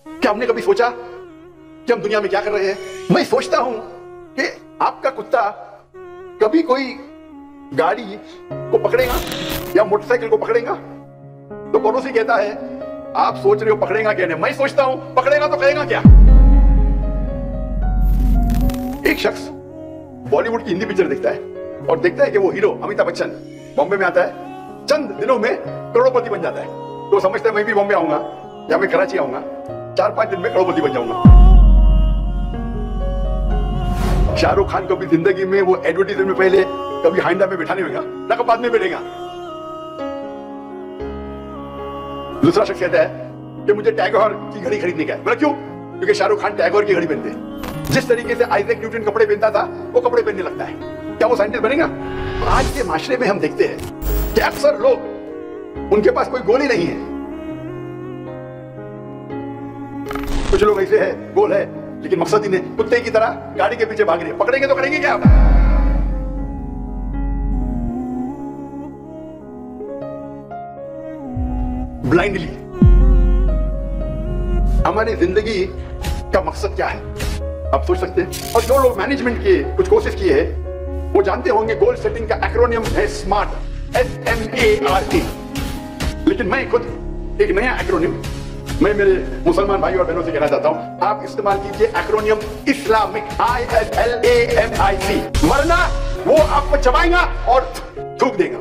क्या हमने कभी सोचा कि हम दुनिया में क्या कर रहे हैं? मैं सोचता हूं कि आपका कुत्ता कभी कोई गाड़ी को पकड़ेगा या मोटरसाइकिल को पकड़ेगा तो पड़ोसी कहता है आप सोच रहे हो पकड़ेगा क्या? नहीं, मैं सोचता हूं पकड़ेगा तो कहेगा क्या? एक शख्स बॉलीवुड की हिंदी पिक्चर देखता है और देखता है कि वो हीरो अमिताभ बच्चन बॉम्बे में आता है, चंद दिनों में करोड़पति बन जाता है। तो समझता है मैं भी बॉम्बे आऊंगा या मैं कराची आऊंगा, 4-5 दिन में करोड़पति बन जाऊंगा। शाहरुख खान को भी जिंदगी में वो एडवर्टाइजमेंट में पहले कभी हाइंडा में बैठा नहीं होगा ना, कब बाद में बैठेगा। दूसरा शख्स कहता है कि मुझे टैगोर की घड़ी खरीदनी का है। बोला क्यों? क्योंकि शाहरुख खान टैगोर की घड़ी पहनते हैं। जिस तरीके से आइजैक न्यूटन कपड़े पहनता था वो कपड़े पहनने लगता है। क्या वो साइंटिस्ट बनेगा? तो आज के माशरे में हम देखते हैं कि अक्सर लोग उनके पास कोई गोल ही नहीं है। कुछ लोग ऐसे है गोल है लेकिन मकसद ही नहीं, कुत्ते की तरह गाड़ी के पीछे भाग रहे हैं। पकड़ेंगे तो करेंगे क्या? ब्लाइंडली। हमारी जिंदगी का मकसद क्या है आप सोच सकते हैं। और जो लोग मैनेजमेंट की कुछ कोशिश किए हैं वो जानते होंगे गोल सेटिंग का एक्रोनियम है स्मार्ट, SMART। लेकिन मैं खुद एक नया एक्रोनियम मैं मेरे मुसलमान भाई और बहनों से कहना चाहता हूं, आप इस्तेमाल कीजिए एक्रोनियम इस्लामिक, ISLAMIC। वरना वो आपको चबाएगा और थूक देगा।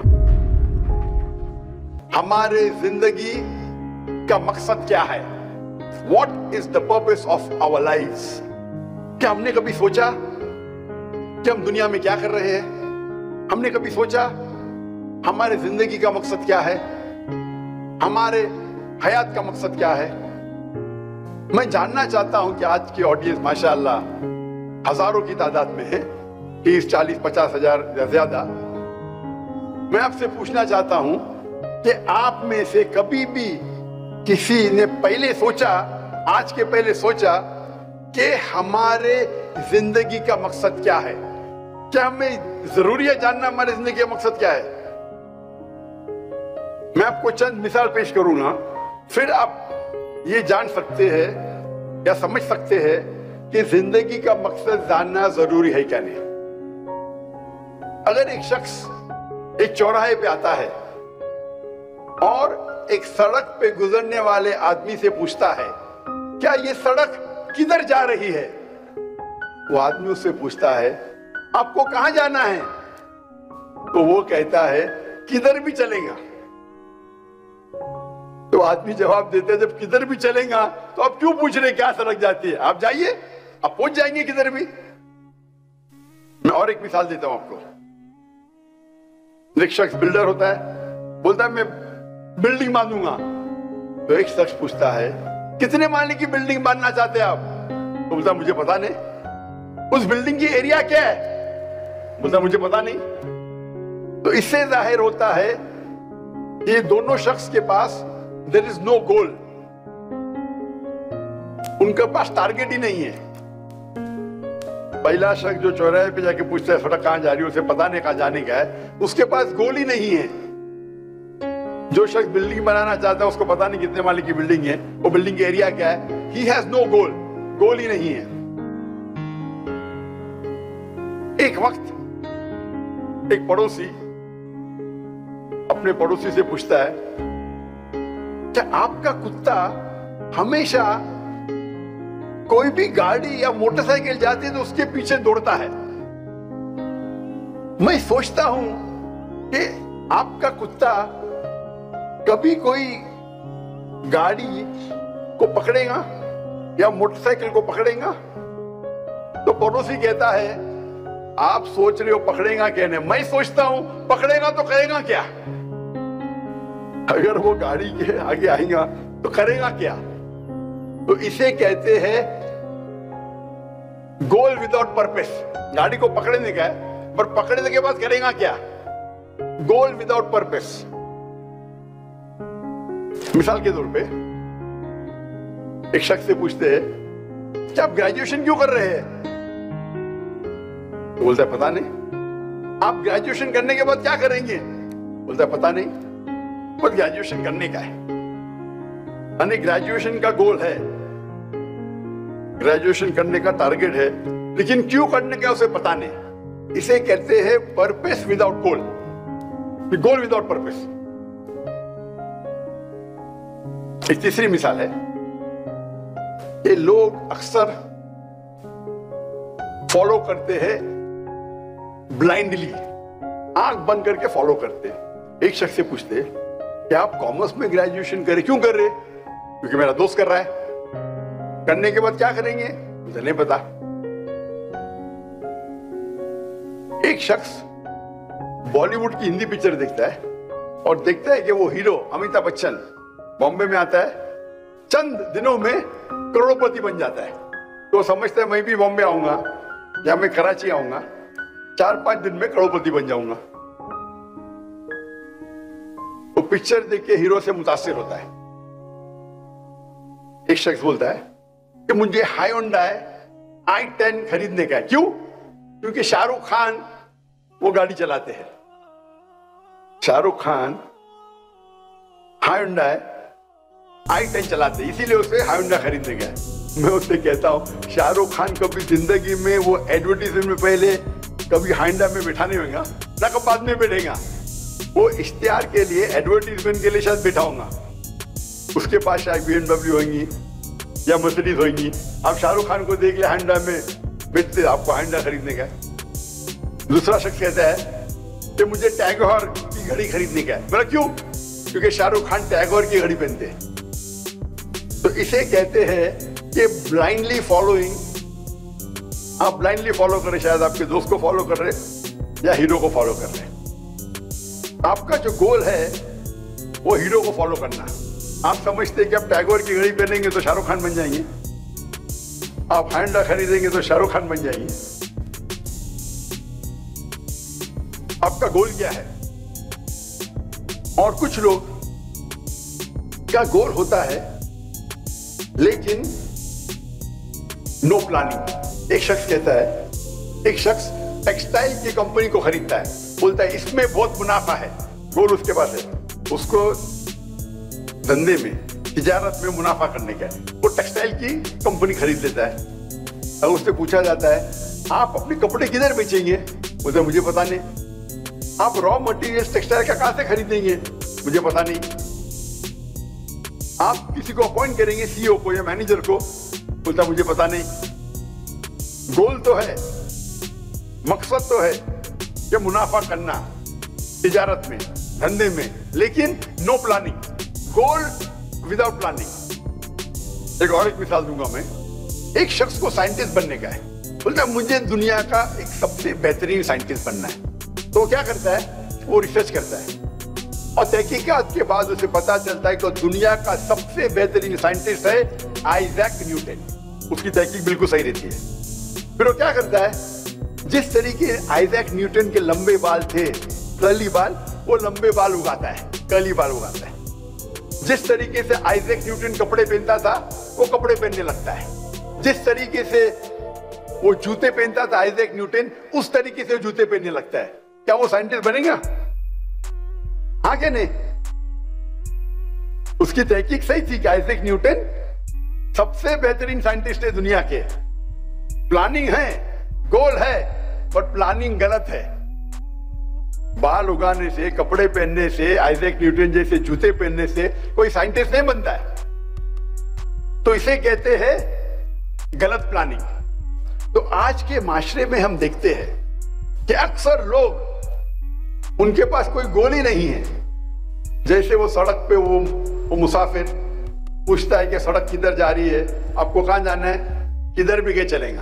हमारे जिंदगी का मकसद क्या है? What is the purpose of our lives? क्या हमने कभी सोचा कि हम दुनिया में क्या कर रहे हैं? हमने कभी सोचा हमारे जिंदगी का मकसद क्या है? हमारे हयात का मकसद क्या है? मैं जानना चाहता हूं कि आज की ऑडियंस माशाअल्लाह हजारों की तादाद में है, 30, 40, 50 हजार या ज्यादा। मैं आपसे पूछना चाहता हूं कि आप में से कभी भी किसी ने पहले सोचा, आज के पहले सोचा कि हमारे जिंदगी का मकसद क्या है? क्या हमें जरूरी है जानना हमारे जिंदगी का मकसद क्या है? मैं आपको चंद मिसाल पेश करूंगा, फिर आप ये जान सकते हैं या समझ सकते हैं कि जिंदगी का मकसद जानना जरूरी है क्या नहीं। अगर एक शख्स एक चौराहे पे आता है और एक सड़क पे गुजरने वाले आदमी से पूछता है क्या ये सड़क किधर जा रही है? वो आदमी उससे पूछता है आपको कहां जाना है? तो वो कहता है किधर भी चलेगा। तो आदमी जवाब देता है जब किधर भी चलेगा तो आप क्यों पूछ रहे क्या सड़क जाती है? आप जाइए, आप पहुंच जाएंगे किधर भी। मैं और एक मिसाल देता हूं आपको। एक शख्स बिल्डर होता है, बोलता है मैं बिल्डिंग बांधूंगा। तो एक शख्स पूछता है कितने माले की बिल्डिंग बांधना चाहते हैं आप? तो बोलता मुझे पता नहीं। उस बिल्डिंग की एरिया क्या है? बोलता मुझे पता नहीं। तो इससे जाहिर होता है ये दोनों शख्स के पास देयर इज नो गोल, उनके पास टारगेट ही नहीं है। पहला शख्स जो चौराहे पे जाके पूछता है सड़क कहां जा रही है, उसे पता नहीं कहां जाने का है, उसके पास गोल ही नहीं है। जो शख्स बिल्डिंग बनाना चाहता है उसको पता नहीं कितने माले की बिल्डिंग है, वो बिल्डिंग का एरिया क्या है, ही हैज नो गोल, गोल ही नहीं है। एक वक्त एक पड़ोसी अपने पड़ोसी से पूछता है क्या आपका कुत्ता हमेशा कोई भी गाड़ी या मोटरसाइकिल जाती है तो उसके पीछे दौड़ता है? मैं सोचता हूं कि आपका कुत्ता कभी कोई गाड़ी को पकड़ेगा या मोटरसाइकिल को पकड़ेगा तो पड़ोसी कहता है आप सोच रहे हो पकड़ेगा क्या? नहीं, मैं सोचता हूं पकड़ेगा तो करेगा क्या? अगर वो गाड़ी के आगे आएगा तो करेगा क्या? तो इसे कहते हैं गोल विदाउट पर्पस। गाड़ी को पकड़ने का है पर पकड़ने के बाद करेगा क्या? गोल विदाउट पर्पस। मिसाल के तौर पे एक शख्स से पूछते हैं क्या आप ग्रेजुएशन क्यों कर रहे हैं? तो बोलता है पता नहीं। आप ग्रेजुएशन करने के बाद क्या करेंगे? बोलता है पता नहीं, बस ग्रेजुएशन करने का है। यानी ग्रेजुएशन का गोल है ग्रेजुएशन करने का टारगेट है, लेकिन क्यों करने का उसे पता नहीं। इसे कहते हैं पर्पस विदाउट गोल, गोल विदाउट पर्पस। एक तीसरी मिसाल है, ये लोग अक्सर फॉलो करते हैं ब्लाइंडली, आंख बंद करके फॉलो करते हैं। एक शख्स से पूछते कि आप कॉमर्स में ग्रेजुएशन करें, क्यों कर रहे? क्योंकि मेरा दोस्त कर रहा है। करने के बाद क्या करेंगे मुझे नहीं पता। एक शख्स बॉलीवुड की हिंदी पिक्चर देखता है और देखता है कि वो हीरो अमिताभ बच्चन बॉम्बे में आता है, चंद दिनों में करोड़पति बन जाता है। तो समझता है मैं भी बॉम्बे आऊंगा या मैं कराची आऊंगा, 4-5 दिन में करोड़पति बन जाऊंगा। वो पिक्चर देख के हीरो से मुतासिर होता है। एक शख्स बोलता है कि मुझे हायोंडाई i10 खरीदने का है। क्यों? क्योंकि शाहरुख खान वो गाड़ी चलाते हैं। शाहरुख खान हायोंडाई i10 चलाते, इसीलिए उसे हायोंडाई खरीदने का है। मैं उससे कहता हूं शाहरुख खान कभी जिंदगी में वो एडवर्टीजमेंट में पहले कभी हायोंडाई में बैठा नहीं होगा, ना कब बाद में बैठेगा। वो इश्तिहार के लिए, एडवर्टीजमेंट के लिए शायद बैठा होगा। उसके पास शायद BMW होंगी या मर्सिडीज होंगी। आप शाहरुख खान को देख ले हायोंडाई में बैठते, आपको हायोंडाई खरीदने का है। दूसरा शख्स कहता है कि मुझे टैगोर की घड़ी खरीदने का है। बोला क्यों? क्योंकि शाहरुख खान टैगोर की घड़ी पहनते हैं। तो इसे कहते हैं कि ब्लाइंडली फॉलोइंग। आप ब्लाइंडली फॉलो कर रहे, शायद आपके दोस्त को फॉलो कर रहे या हीरो को फॉलो कर रहे। आपका जो गोल है वो हीरो को फॉलो करना। आप समझते हैं कि आप टैगोर की घड़ी पहनेंगे तो शाहरुख खान बन जाएंगे, आप हायोंडा खरीदेंगे तो शाहरुख खान बन जाएंगे। आपका गोल क्या है? और कुछ लोग का गोल होता है लेकिन नो प्लानिंग। एक शख्स कहता है, एक शख्स टेक्सटाइल की कंपनी को खरीदता है, बोलता है इसमें बहुत मुनाफा है। गोल उसके पास है, उसको धंधे में, तिजारत में मुनाफा करने का है। वो टेक्सटाइल की कंपनी खरीद लेता है। अब उससे पूछा जाता है आप अपने कपड़े किधर बेचेंगे? बोलते मुझे पता नहीं। आप रॉ मटेरियल टेक्सटाइल का कहां से खरीदेंगे? मुझे पता नहीं। आप किसी को अपॉइंट करेंगे, CEO को या मैनेजर को? बोलता मुझे पता नहीं। गोल तो है, मकसद तो है कि मुनाफा करना तिजारत में, धंधे में, लेकिन नो प्लानिंग। गोल विदाउट प्लानिंग। एक और एक मिसाल दूंगा मैं। एक शख्स को साइंटिस्ट बनने का है, बोलता है मुझे दुनिया का एक सबसे बेहतरीन साइंटिस्ट बनना है। तो क्या करता है? वो रिसर्च करता है और तहकीकात के बाद उसे पता चलता है कि दुनिया का सबसे बेहतरीन साइंटिस्ट है आइजैक न्यूटन। उसकी तहकीक बिल्कुल सही रहती है। फिर वो क्या करता है? जिस तरीके आइजैक न्यूटन के लंबे बाल थे, कर्ली बाल, वो लंबे बाल उगाता है, कर्ली बाल उगाता है। जिस तरीके से आइजैक न्यूटन कपड़े पहनता था, वो कपड़े पहनने लगता है। जिस तरीके से वो जूते पहनता था आइजैक न्यूटन, उस तरीके से जूते पहनने लगता है। क्या वो साइंटिस्ट बनेगा? हाँ क्या नहीं? उसकी तहकीक सही थी कि आइजैक न्यूटन सबसे बेहतरीन साइंटिस्ट है दुनिया के। प्लानिंग है, गोल है, पर प्लानिंग गलत है। बाल उगाने से, कपड़े पहनने से, आइजैक न्यूटन जैसे जूते पहनने से कोई साइंटिस्ट नहीं बनता है। तो इसे कहते हैं गलत प्लानिंग। तो आज के माशरे में हम देखते हैं कि अक्सर लोग, उनके पास कोई गोल ही नहीं है। जैसे वो सड़क पे वो मुसाफिर पूछता है कि सड़क किधर जा रही है, आपको कहां जाना है? किधर भी गए चलेगा।